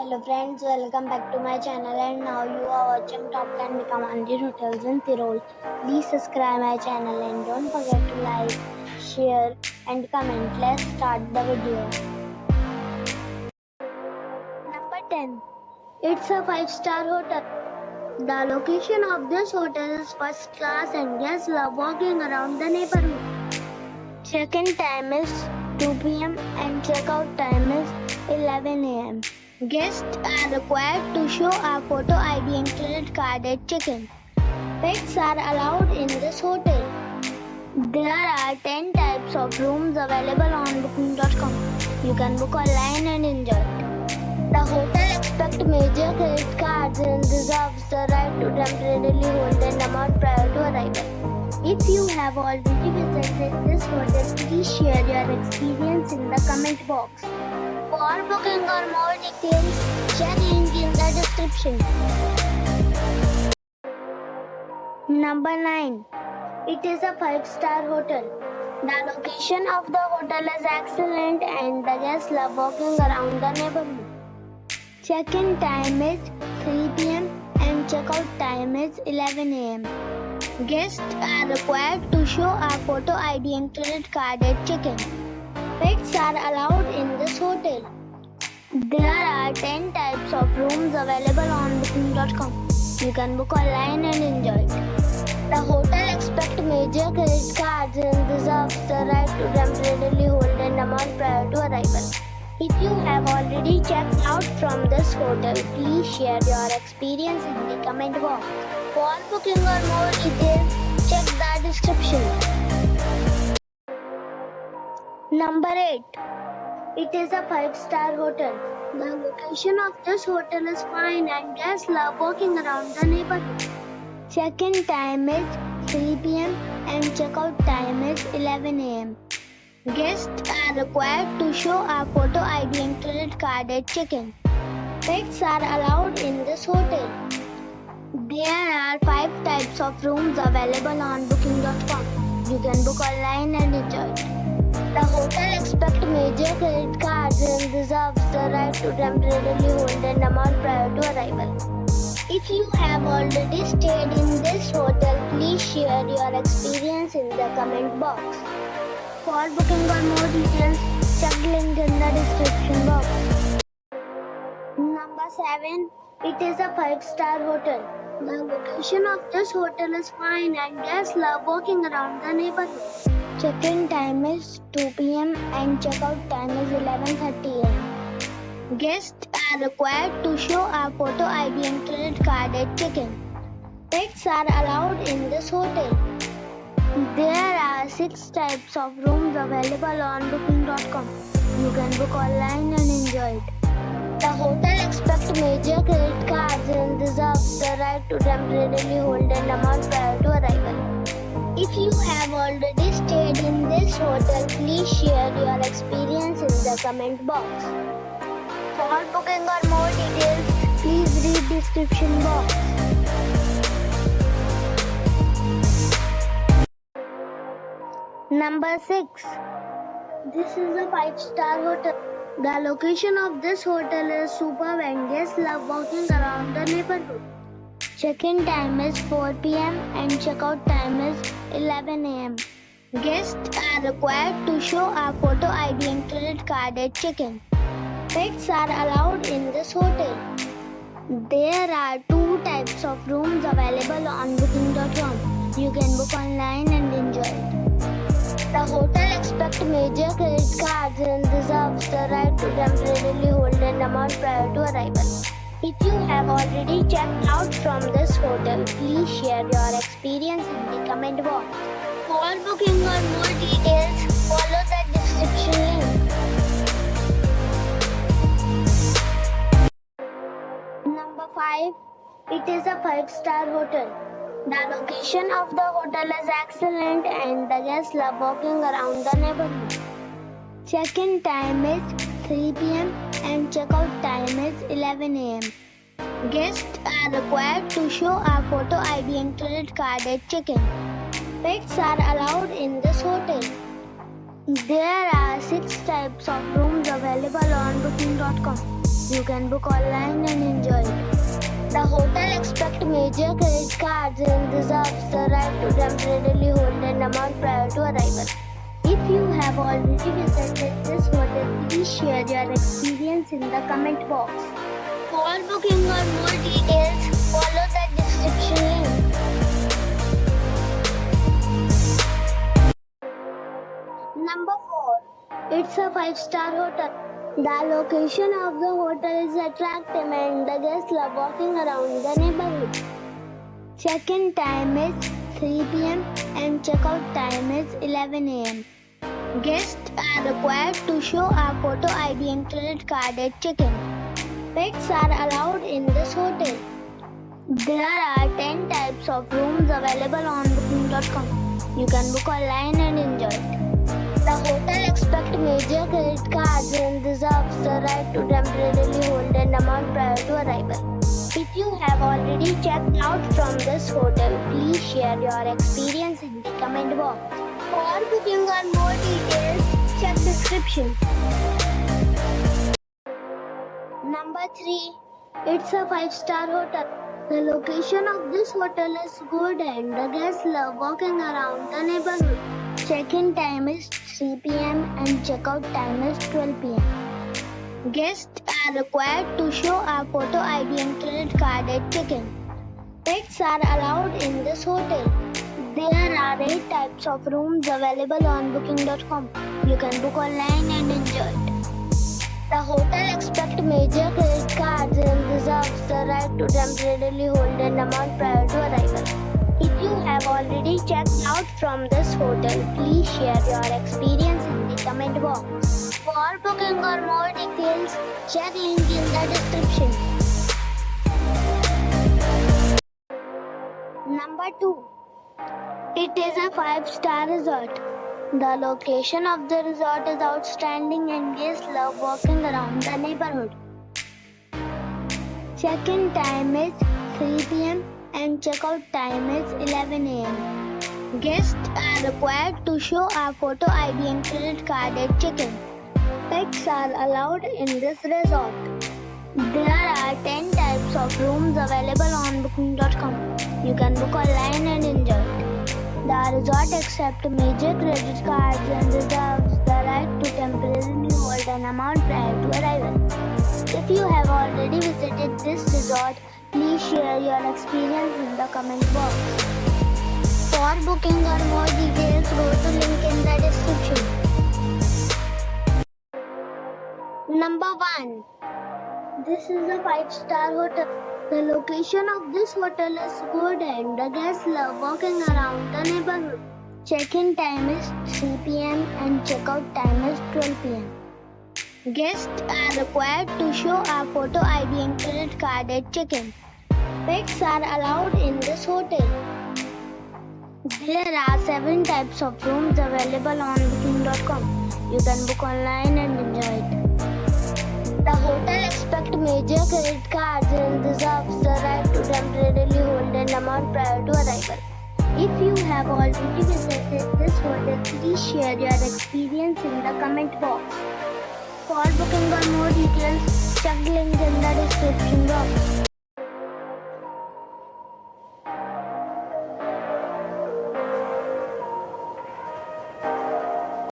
Hello friends, welcome back to my channel and now you are watching top 10 recommended hotels in Tyrol. Please subscribe my channel and don't forget to like, share and comment. Let's start the video. Number 10. It's a 5-star hotel. The location of this hotel is first class and guests love walking around the neighborhood. Check-in time is 2 p.m. and check-out time is 11 a.m. Guests are required to show a photo ID and credit card at check-in. Pets are allowed in this hotel. There are 10 types of rooms available on booking.com. You can book online and enjoy it. The hotel accepts major credit cards and reserves the right to temporarily hold an amount prior to arrival. If you have already visited this hotel, please share your experience in the comment box. For booking or more details, check link in the description. Number 9. It is a 5-star hotel. The location of the hotel is excellent and the guests love walking around the neighborhood. Check-in time is 3 p.m. and check-out time is 11 a.m. Guests are required to show a photo ID and credit card at check-in. Pets are allowed in this hotel. There are 10 types of rooms available on booking.com. You can book online and enjoy it. The hotel accepts major credit cards and reserves the right to temporarily hold an amount prior to arrival. If you have already checked out from this hotel, please share your experience in the comment box. For booking or more details, check the description. Number 8. It is a 5-star hotel. The location of this hotel is fine and guests love walking around the neighborhood. Check-in time is 3 p.m. and check-out time is 11 a.m. Guests are required to show a photo ID and credit card at check-in. Pets are allowed in this hotel. There are 5 types of rooms available on booking.com. You can book online and enjoy it. The hotel accepts major credit cards and reserves the right to temporarily hold an amount prior to arrival. If you have already stayed in this hotel, please share your experience in the comment box. For booking or more details, check link in the description box. Number 7. It is a 5-star hotel. The location of this hotel is fine and guests love walking around the neighborhood. Check-in time is 2 p.m. and check-out time is 11:30 a.m. Guests are required to show a photo ID and credit card at check-in. Pets are allowed in this hotel. There are 6 types of rooms available on booking.com. You can book online and enjoy it. The hotel accepts major credit cards and reserves the right to temporarily hold an amount prior to arrival. If you have already stayed in this hotel, please share your experience in the comment box. For booking or more details, please read description box. Number 6. This is a 5-star hotel. The location of this hotel is superb and guests love walking around the neighborhood. Check-in time is 4 p.m. and check-out time is 11 a.m. Guests are required to show a photo ID and credit card at check-in. Pets are allowed in this hotel. There are 2 types of rooms available on booking.com. You can book online and enjoy it. The hotel accepts major credit cards and reserves the right to temporarily hold an amount prior to arrival. If you have already checked out from this hotel, please share your experience in the comment box. For booking or more details, follow the description link. Number 5. It is a 5-star hotel. The location of the hotel is excellent and the guests love walking around the neighborhood. Check-in time is 3 p.m. and check-out time is 11 a.m. Guests are required to show a photo ID and credit card at check-in. Pets are allowed in this hotel. There are 6 types of rooms available on booking.com. You can book online and enjoy it. The hotel expects major credit cards and reserves the right to temporarily hold an amount prior to arrival. If you have already visited this hotel, please share your experience in the comment box. For booking or more details, follow the description link. Number 4. It's a 5-star hotel. The location of the hotel is attractive and the guests love walking around the neighborhood. Check-in time is 3 p.m. and check-out time is 11 a.m. Guests are required to show a photo ID and credit card at check-in. Pets are allowed in this hotel. There are 10 types of rooms available on booking.com. You can book online and enjoy it. The hotel expects major credit cards and reserves the right to temporarily hold an amount prior to arrival. If you have already checked out from this hotel, please share your experience in the comment box. For booking or more details, check description. Number 3. It's a 5-star hotel. The location of this hotel is good and the guests love walking around the neighborhood. Check-in time is 3 p.m. and check-out time is 12 p.m. Guests are required to show a photo ID and credit card at check-in. Pets are allowed in this hotel. There are 8 types of rooms available on booking.com. You can book online and enjoy it. The hotel expects major credit cards and reserves the right to temporarily hold an amount prior to arrival. If you have already checked out from this hotel, please share your experience in the comment box. For booking or more details, check link in the description. Number 2. It is a 5-star resort. The location of the resort is outstanding and guests love walking around the neighborhood. Check-in time is 3 p.m. and check-out time is 11 a.m. Guests are required to show a photo ID and credit card at check-in. Pets are allowed in this resort. There are 10 types of rooms available on booking.com. You can book online and enjoy it. The resort accepts major credit cards and reserves the right to temporarily hold an amount prior to arrival. If you have already visited this resort, please share your experience in the comment box. For booking or more details, go to link in the description. Number 1. This is a 5-star hotel. The location of this hotel is good and the guests love walking around the neighborhood. Check-in time is 3 p.m. and check-out time is 12 p.m. Guests are required to show a photo ID and credit card at check-in. Pets are allowed in this hotel. There are 7 types of rooms available on booking.com. You can book online and enjoy it. The hotel expects major credit cards and reserves the right to temporarily hold an amount prior to arrival. If you have already visited this hotel, please share your experience in the comment box. For booking or more details, check link in the description box.